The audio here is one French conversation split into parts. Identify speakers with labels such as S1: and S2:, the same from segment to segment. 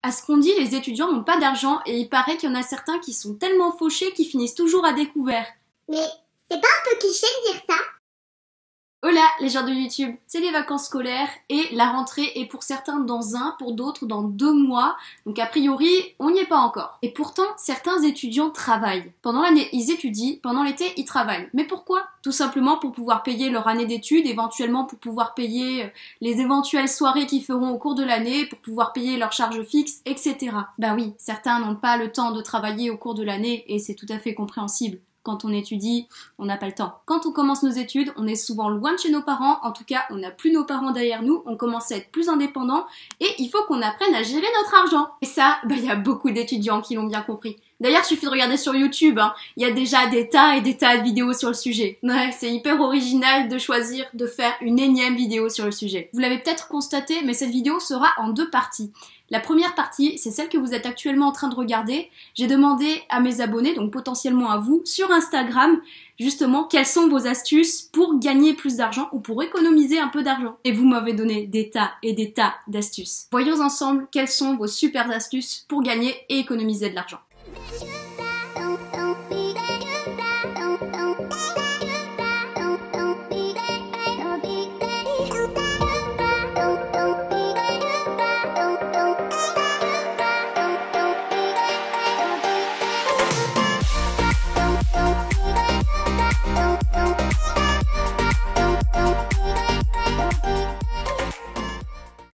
S1: À ce qu'on dit, les étudiants n'ont pas d'argent et il paraît qu'il y en a certains qui sont tellement fauchés qu'ils finissent toujours à découvert.
S2: Mais c'est pas un peu cliché de dire ça?
S1: Hola les gens de YouTube, c'est les vacances scolaires et la rentrée est pour certains dans pour d'autres dans 2 mois, donc a priori on n'y est pas encore. Et pourtant certains étudiants travaillent. Pendant l'année ils étudient, pendant l'été ils travaillent. Mais pourquoi? Tout simplement pour pouvoir payer leur année d'études, éventuellement pour pouvoir payer les éventuelles soirées qu'ils feront au cours de l'année, pour pouvoir payer leurs charges fixes, etc. Bah oui, certains n'ont pas le temps de travailler au cours de l'année et c'est tout à fait compréhensible. Quand on étudie, on n'a pas le temps. Quand on commence nos études, on est souvent loin de chez nos parents, en tout cas on n'a plus nos parents derrière nous, on commence à être plus indépendant et il faut qu'on apprenne à gérer notre argent. Et ça, il y a beaucoup d'étudiants qui l'ont bien compris. D'ailleurs, il suffit de regarder sur YouTube, il y a déjà des tas et des tas de vidéos sur le sujet. Ouais, c'est hyper original de choisir de faire une énième vidéo sur le sujet. Vous l'avez peut-être constaté, mais cette vidéo sera en 2 parties. La première partie, c'est celle que vous êtes actuellement en train de regarder. J'ai demandé à mes abonnés, donc potentiellement à vous, sur Instagram, justement, quelles sont vos astuces pour gagner plus d'argent ou pour économiser un peu d'argent. Et vous m'avez donné des tas et des tas d'astuces. Voyons ensemble quelles sont vos super astuces pour gagner et économiser de l'argent.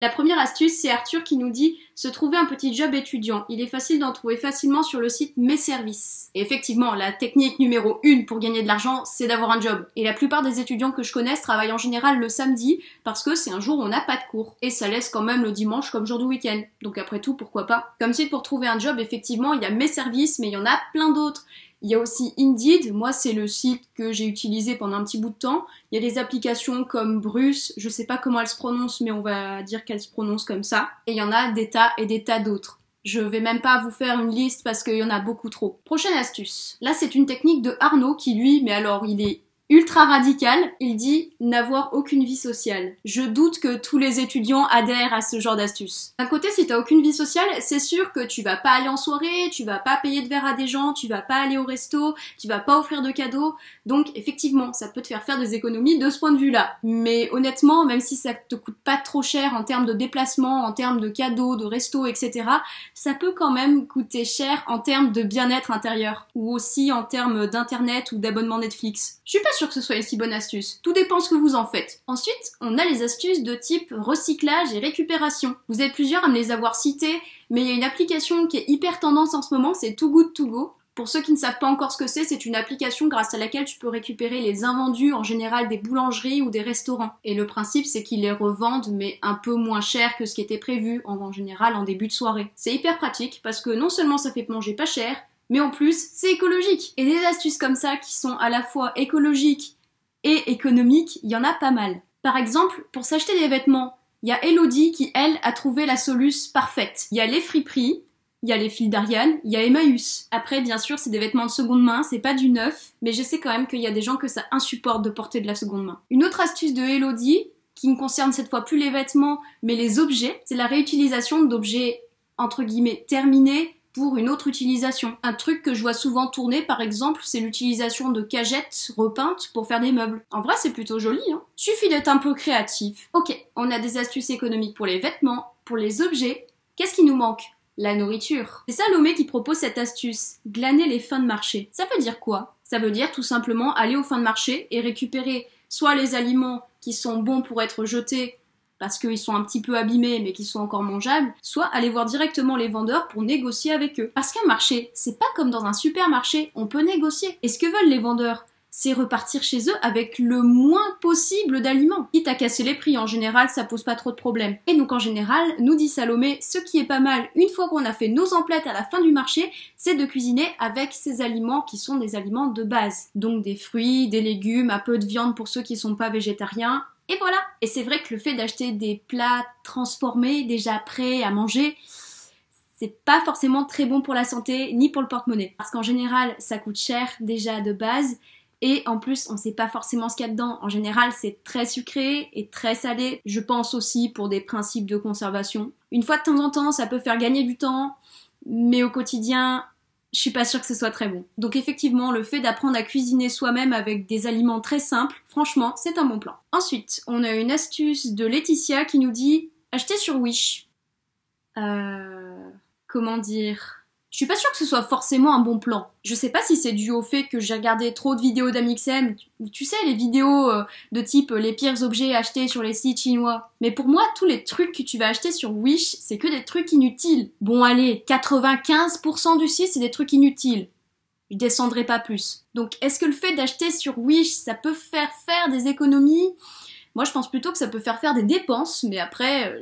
S1: La première astuce, c'est Arthur qui nous dit se trouver un petit job étudiant. Il est facile d'en trouver facilement sur le site Mes Services. Et effectivement, la technique numéro 1 pour gagner de l'argent, c'est d'avoir un job. Et la plupart des étudiants que je connaisse travaillent en général le samedi parce que c'est un jour où on n'a pas de cours. Et ça laisse quand même le dimanche comme jour du week-end. Donc après tout, pourquoi pas? Comme site pour trouver un job, effectivement, il y a Mes Services, mais il y en a plein d'autres. Il y a aussi Indeed, moi c'est le site que j'ai utilisé pendant un petit bout de temps. Il y a des applications comme Bruce, je sais pas comment elle se prononce, mais on va dire qu'elle se prononce comme ça. Et il y en a des tas et des tas d'autres. Je vais même pas vous faire une liste parce qu'il y en a beaucoup trop. Prochaine astuce. Là c'est une technique de Arnaud qui lui, mais alors il est ultra radical, il dit n'avoir aucune vie sociale. Je doute que tous les étudiants adhèrent à ce genre d'astuce. D'un côté, si t'as aucune vie sociale, c'est sûr que tu vas pas aller en soirée, tu vas pas payer de verre à des gens, tu vas pas aller au resto, tu vas pas offrir de cadeaux. Donc effectivement, ça peut te faire des économies de ce point de vue-là. Mais honnêtement, même si ça te coûte pas trop cher en termes de déplacement, en termes de cadeaux, de resto, etc., ça peut quand même coûter cher en termes de bien-être intérieur. Ou aussi en termes d'internet ou d'abonnement Netflix. Je suis pas sûre que ce soit une si bonne astuce. Tout dépend ce que vous en faites. Ensuite, on a les astuces de type recyclage et récupération. Vous êtes plusieurs à me les avoir citées, mais il y a une application qui est hyper tendance en ce moment, c'est Too Good To Go. Pour ceux qui ne savent pas encore ce que c'est une application grâce à laquelle tu peux récupérer les invendus en général des boulangeries ou des restaurants. Et le principe, c'est qu'ils les revendent, mais un peu moins cher que ce qui était prévu, en général en début de soirée. C'est hyper pratique, parce que non seulement ça fait manger pas cher, mais en plus, c'est écologique. Et des astuces comme ça qui sont à la fois écologiques et économiques, il y en a pas mal. Par exemple, pour s'acheter des vêtements, il y a Elodie qui, elle, a trouvé la soluce parfaite. Il y a les friperies, il y a les fils d'Ariane, il y a Emmaüs. Après, bien sûr, c'est des vêtements de seconde main, c'est pas du neuf, mais je sais quand même qu'il y a des gens que ça insupporte de porter de la seconde main. Une autre astuce de Elodie, qui ne concerne cette fois plus les vêtements, mais les objets, c'est la réutilisation d'objets, entre guillemets, terminés, pour une autre utilisation. Un truc que je vois souvent tourner, par exemple, c'est l'utilisation de cagettes repeintes pour faire des meubles. En vrai, c'est plutôt joli, Suffit d'être un peu créatif. Ok, on a des astuces économiques pour les vêtements, pour les objets. Qu'est-ce qui nous manque? La nourriture. C'est Salomé qui propose cette astuce, glaner les fins de marché. Ça veut dire quoi? Ça veut dire tout simplement aller aux fins de marché et récupérer soit les aliments qui sont bons pour être jetés parce qu'ils sont un petit peu abîmés mais qui sont encore mangeables, soit aller voir directement les vendeurs pour négocier avec eux. Parce qu'un marché, c'est pas comme dans un supermarché, on peut négocier. Et ce que veulent les vendeurs, c'est repartir chez eux avec le moins possible d'aliments. Quitte à casser les prix, en général, ça pose pas trop de problèmes. Et donc en général, nous dit Salomé, ce qui est pas mal, une fois qu'on a fait nos emplettes à la fin du marché, c'est de cuisiner avec ces aliments qui sont des aliments de base. Donc des fruits, des légumes, un peu de viande pour ceux qui sont pas végétariens, et voilà. Et c'est vrai que le fait d'acheter des plats transformés, déjà prêts à manger, c'est pas forcément très bon pour la santé, ni pour le porte-monnaie. Parce qu'en général, ça coûte cher déjà de base, et en plus on sait pas forcément ce qu'il y a dedans. En général c'est très sucré et très salé, je pense aussi pour des principes de conservation. Une fois de temps en temps ça peut faire gagner du temps, mais au quotidien je suis pas sûre que ce soit très bon. Donc effectivement, le fait d'apprendre à cuisiner soi-même avec des aliments très simples, franchement, c'est un bon plan. Ensuite, on a une astuce de Laetitia qui nous dit « Acheter sur Wish ». Comment dire ? Je suis pas sûre que ce soit forcément un bon plan. Je sais pas si c'est dû au fait que j'ai regardé trop de vidéos d'Amixem, tu sais, les vidéos de type les pires objets achetés sur les sites chinois. Mais pour moi, tous les trucs que tu vas acheter sur Wish, c'est que des trucs inutiles. Bon allez, 95% du site, c'est des trucs inutiles. Je descendrai pas plus. Donc est-ce que le fait d'acheter sur Wish, ça peut faire des économies ? Moi je pense plutôt que ça peut faire des dépenses, mais après...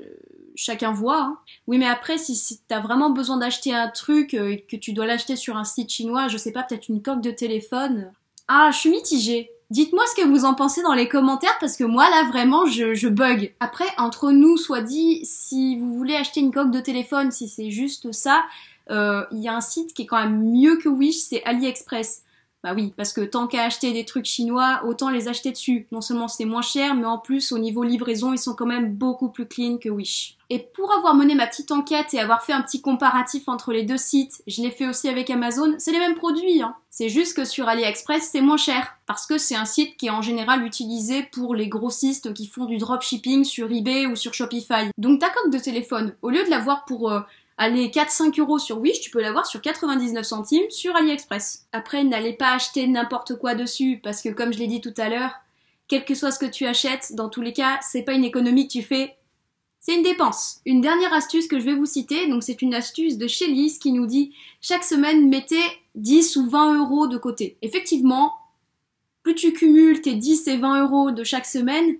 S1: chacun voit. Hein. Oui, mais après, si t'as vraiment besoin d'acheter un truc et que tu dois l'acheter sur un site chinois, je sais pas, peut-être une coque de téléphone. Ah, je suis mitigée. Dites-moi ce que vous en pensez dans les commentaires parce que moi, là, vraiment, je bug. Après, entre nous, soit dit, si vous voulez acheter une coque de téléphone, si c'est juste ça, il y a un site qui est quand même mieux que Wish, c'est AliExpress. Bah oui, parce que tant qu'à acheter des trucs chinois, autant les acheter dessus. Non seulement c'est moins cher, mais en plus, au niveau livraison, ils sont quand même beaucoup plus clean que Wish. Et pour avoir mené ma petite enquête et avoir fait un petit comparatif entre les deux sites, je l'ai fait aussi avec Amazon, c'est les mêmes produits, hein. C'est juste que sur AliExpress, c'est moins cher. Parce que c'est un site qui est en général utilisé pour les grossistes qui font du dropshipping sur eBay ou sur Shopify. Donc ta coque de téléphone, au lieu de l'avoir pour... allez, 4-5 € sur Wish, tu peux l'avoir sur 99 centimes sur AliExpress. Après, n'allez pas acheter n'importe quoi dessus, parce que comme je l'ai dit tout à l'heure, quel que soit ce que tu achètes, dans tous les cas, c'est pas une économie que tu fais, c'est une dépense. Une dernière astuce que je vais vous citer, donc c'est une astuce de chez Lise qui nous dit « Chaque semaine, mettez 10 ou 20 € de côté ». Effectivement, plus tu cumules tes 10 et 20 € de chaque semaine,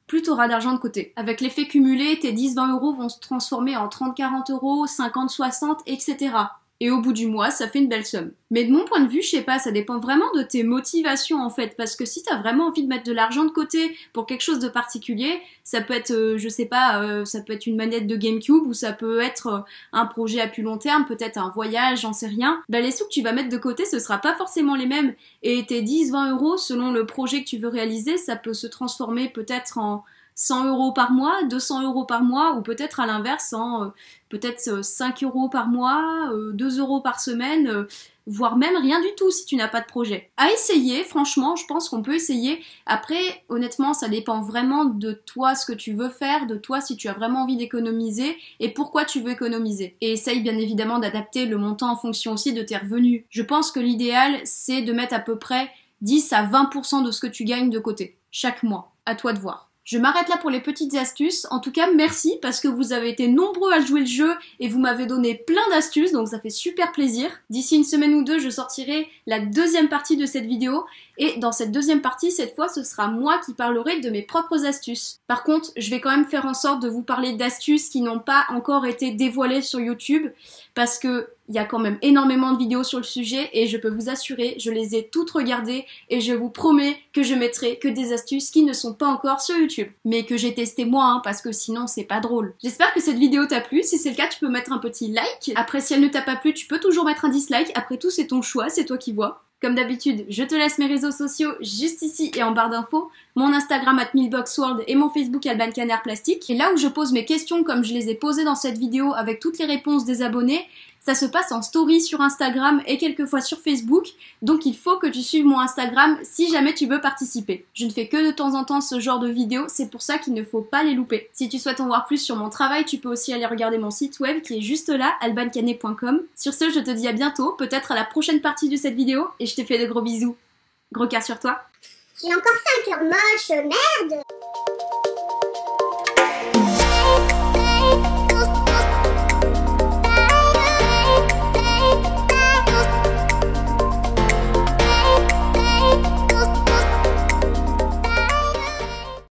S1: plus tu auras d'argent de côté. Avec l'effet cumulé, tes 10-20 € vont se transformer en 30-40 €, 50-60, etc. Et au bout du mois, ça fait une belle somme. Mais de mon point de vue, je sais pas, ça dépend vraiment de tes motivations en fait, parce que si t'as vraiment envie de mettre de l'argent de côté pour quelque chose de particulier, ça peut être, je sais pas, ça peut être une manette de GameCube, ou ça peut être un projet à plus long terme, peut-être un voyage, j'en sais rien. Bah les sous que tu vas mettre de côté, ce sera pas forcément les mêmes, et tes 10-20 € selon le projet que tu veux réaliser, ça peut se transformer peut-être en 100 € par mois, 200 € par mois, ou peut-être à l'inverse en peut-être 5 € par mois, 2 € par semaine, voire même rien du tout si tu n'as pas de projet. À essayer, franchement, je pense qu'on peut essayer. Après, honnêtement, ça dépend vraiment de toi, ce que tu veux faire, de toi si tu as vraiment envie d'économiser et pourquoi tu veux économiser. Et essaye bien évidemment d'adapter le montant en fonction aussi de tes revenus. Je pense que l'idéal, c'est de mettre à peu près 10 à 20% de ce que tu gagnes de côté, chaque mois. À toi de voir. Je m'arrête là pour les petites astuces. En tout cas, merci parce que vous avez été nombreux à jouer le jeu et vous m'avez donné plein d'astuces, donc ça fait super plaisir. D'ici une semaine ou deux, je sortirai la deuxième partie de cette vidéo et dans cette deuxième partie, cette fois, ce sera moi qui parlerai de mes propres astuces. Par contre, je vais quand même faire en sorte de vous parler d'astuces qui n'ont pas encore été dévoilées sur YouTube parce que il y a quand même énormément de vidéos sur le sujet et je peux vous assurer, je les ai toutes regardées et je vous promets que je mettrai que des astuces qui ne sont pas encore sur YouTube. Mais que j'ai testé moi, hein, parce que sinon c'est pas drôle. J'espère que cette vidéo t'a plu, si c'est le cas tu peux mettre un petit like. Après si elle ne t'a pas plu, tu peux toujours mettre un dislike, après tout c'est ton choix, c'est toi qui vois. Comme d'habitude, je te laisse mes réseaux sociaux juste ici et en barre d'infos, mon Instagram @milboxworld et mon Facebook Alban Canard Plastique. Et là où je pose mes questions comme je les ai posées dans cette vidéo avec toutes les réponses des abonnés, ça se passe en story sur Instagram et quelquefois sur Facebook, donc il faut que tu suives mon Instagram si jamais tu veux participer. Je ne fais que de temps en temps ce genre de vidéos, c'est pour ça qu'il ne faut pas les louper. Si tu souhaites en voir plus sur mon travail, tu peux aussi aller regarder mon site web qui est juste là, albancanet.com. Sur ce, je te dis à bientôt, peut-être à la prochaine partie de cette vidéo, et je te fais de gros bisous. Gros cœur sur toi.
S2: J'ai encore fait un cœur moche, merde.